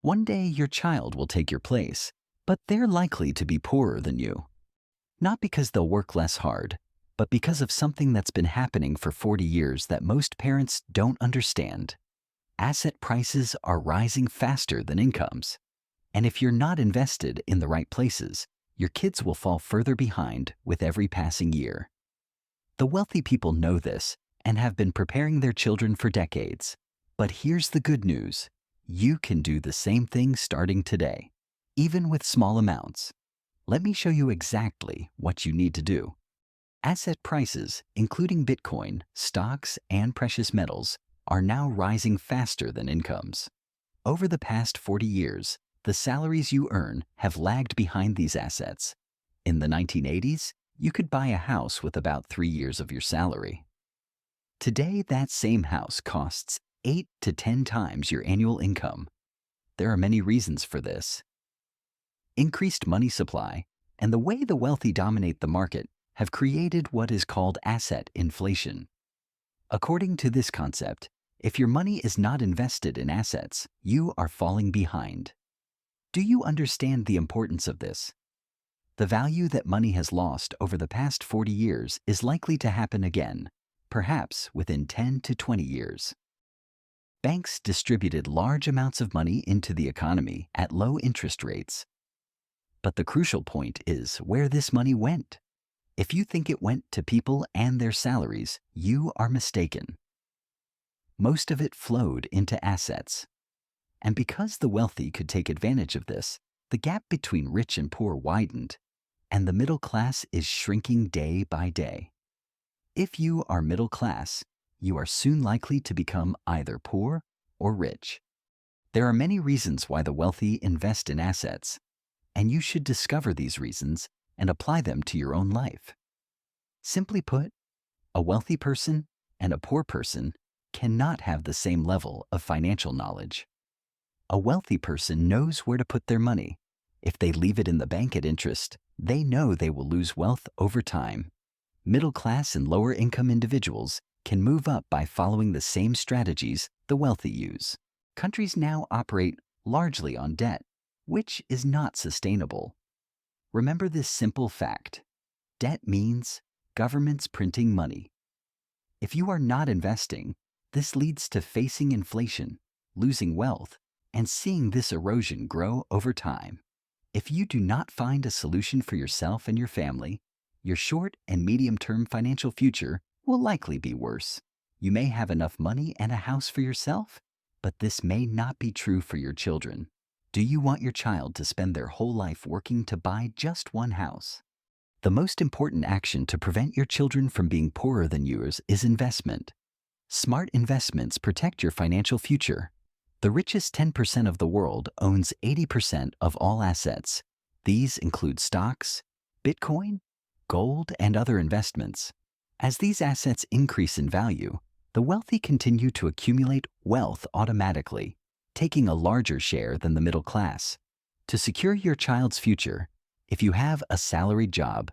One day your child will take your place, but they're likely to be poorer than you. Not because they'll work less hard, but because of something that's been happening for 40 years that most parents don't understand. Asset prices are rising faster than incomes. And if you're not invested in the right places, your kids will fall further behind with every passing year. The wealthy people know this and have been preparing their children for decades. But here's the good news. You can do the same thing starting today, even with small amounts. Let me show you exactly what you need to do. Asset prices, including Bitcoin, stocks, and precious metals, are now rising faster than incomes. Over the past 40 years, the salaries you earn have lagged behind these assets. In the 1980s, you could buy a house with about 3 years of your salary. Today, that same house costs 8 to 10 times your annual income. There are many reasons for this. Increased money supply and the way the wealthy dominate the market have created what is called asset inflation. According to this concept, if your money is not invested in assets, you are falling behind. Do you understand the importance of this? The value that money has lost over the past 40 years is likely to happen again, perhaps within 10 to 20 years. Banks distributed large amounts of money into the economy at low interest rates. But the crucial point is where this money went. If you think it went to people and their salaries, you are mistaken. Most of it flowed into assets. And because the wealthy could take advantage of this, the gap between rich and poor widened, and the middle class is shrinking day by day. If you are middle class, you are soon likely to become either poor or rich. There are many reasons why the wealthy invest in assets, and you should discover these reasons and apply them to your own life. Simply put, a wealthy person and a poor person cannot have the same level of financial knowledge. A wealthy person knows where to put their money. If they leave it in the bank at interest, they know they will lose wealth over time. Middle class and lower income individuals can move up by following the same strategies the wealthy use. Countries now operate largely on debt, which is not sustainable. Remember this simple fact. Debt means governments printing money. If you are not investing, this leads to facing inflation, losing wealth, and seeing this erosion grow over time. If you do not find a solution for yourself and your family, your short and medium-term financial future will likely be worse. You may have enough money and a house for yourself, but this may not be true for your children. Do you want your child to spend their whole life working to buy just one house? The most important action to prevent your children from being poorer than yours is investment. Smart investments protect your financial future. The richest 10% of the world owns 80% of all assets. These include stocks, Bitcoin, gold, and other investments. As these assets increase in value, the wealthy continue to accumulate wealth automatically, taking a larger share than the middle class. To secure your child's future, if you have a salaried job,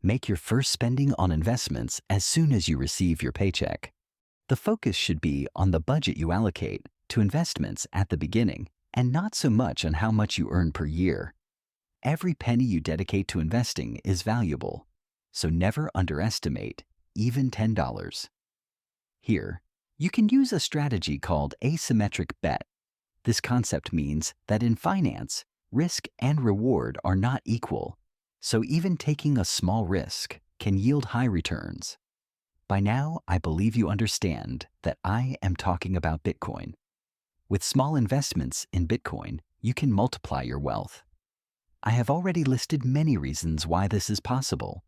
make your first spending on investments as soon as you receive your paycheck. The focus should be on the budget you allocate to investments at the beginning and not so much on how much you earn per year. Every penny you dedicate to investing is valuable, so never underestimate even $10. Here, you can use a strategy called asymmetric bet. This concept means that in finance, risk and reward are not equal, so even taking a small risk can yield high returns. By now, I believe you understand that I am talking about Bitcoin. With small investments in Bitcoin, you can multiply your wealth. I have already listed many reasons why this is possible.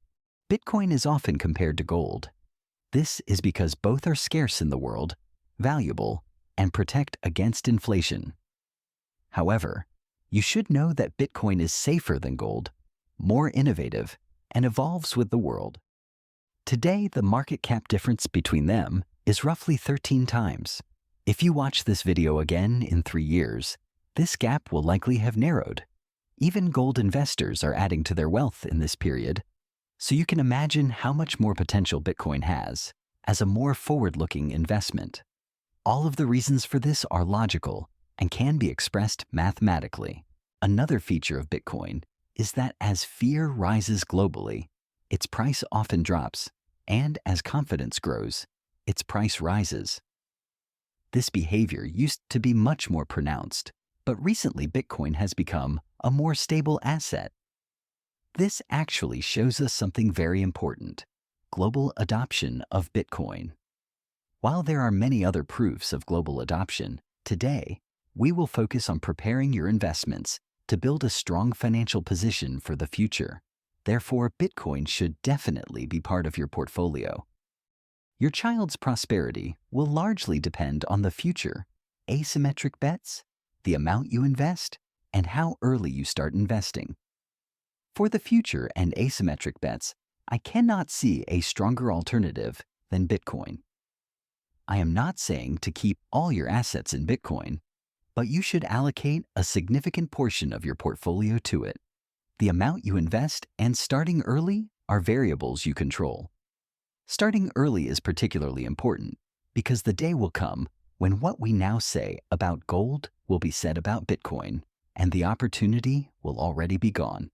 Bitcoin is often compared to gold. This is because both are scarce in the world, valuable, and protect against inflation. However, you should know that Bitcoin is safer than gold, more innovative, and evolves with the world. Today, the market cap difference between them is roughly 13 times. If you watch this video again in 3 years, this gap will likely have narrowed. Even gold investors are adding to their wealth in this period, so you can imagine how much more potential Bitcoin has as a more forward-looking investment. All of the reasons for this are logical and can be expressed mathematically. Another feature of Bitcoin is that as fear rises globally, its price often drops, and as confidence grows, its price rises. This behavior used to be much more pronounced, but recently Bitcoin has become a more stable asset. This actually shows us something very important: global adoption of Bitcoin. While there are many other proofs of global adoption, today we will focus on preparing your investments to build a strong financial position for the future. Therefore, Bitcoin should definitely be part of your portfolio. Your child's prosperity will largely depend on the future, asymmetric bets, the amount you invest, and how early you start investing. For the future and asymmetric bets, I cannot see a stronger alternative than Bitcoin. I am not saying to keep all your assets in Bitcoin, but you should allocate a significant portion of your portfolio to it. The amount you invest and starting early are variables you control. Starting early is particularly important because the day will come when what we now say about gold will be said about Bitcoin, and the opportunity will already be gone.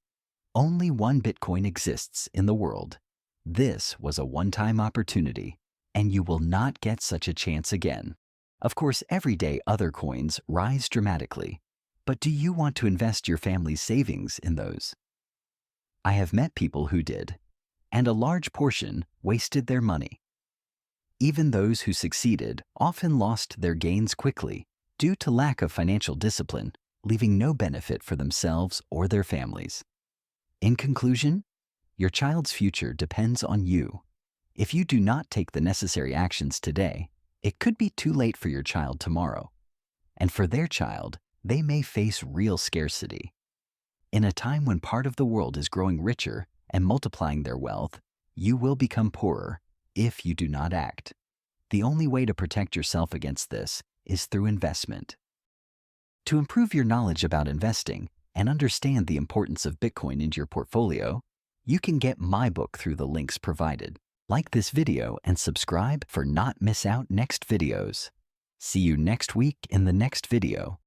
Only one Bitcoin exists in the world. This was a one-time opportunity, and you will not get such a chance again. Of course, every day other coins rise dramatically, but do you want to invest your family's savings in those? I have met people who did, and a large portion wasted their money. Even those who succeeded often lost their gains quickly due to lack of financial discipline, leaving no benefit for themselves or their families. In conclusion, your child's future depends on you. If you do not take the necessary actions today, it could be too late for your child tomorrow. And for their child, they may face real scarcity. In a time when part of the world is growing richer and multiplying their wealth, you will become poorer if you do not act. The only way to protect yourself against this is through investment. To improve your knowledge about investing and understand the importance of Bitcoin in your portfolio, you can get my book through the links provided. Like this video and subscribe for not miss out next videos. See you next week in the next video.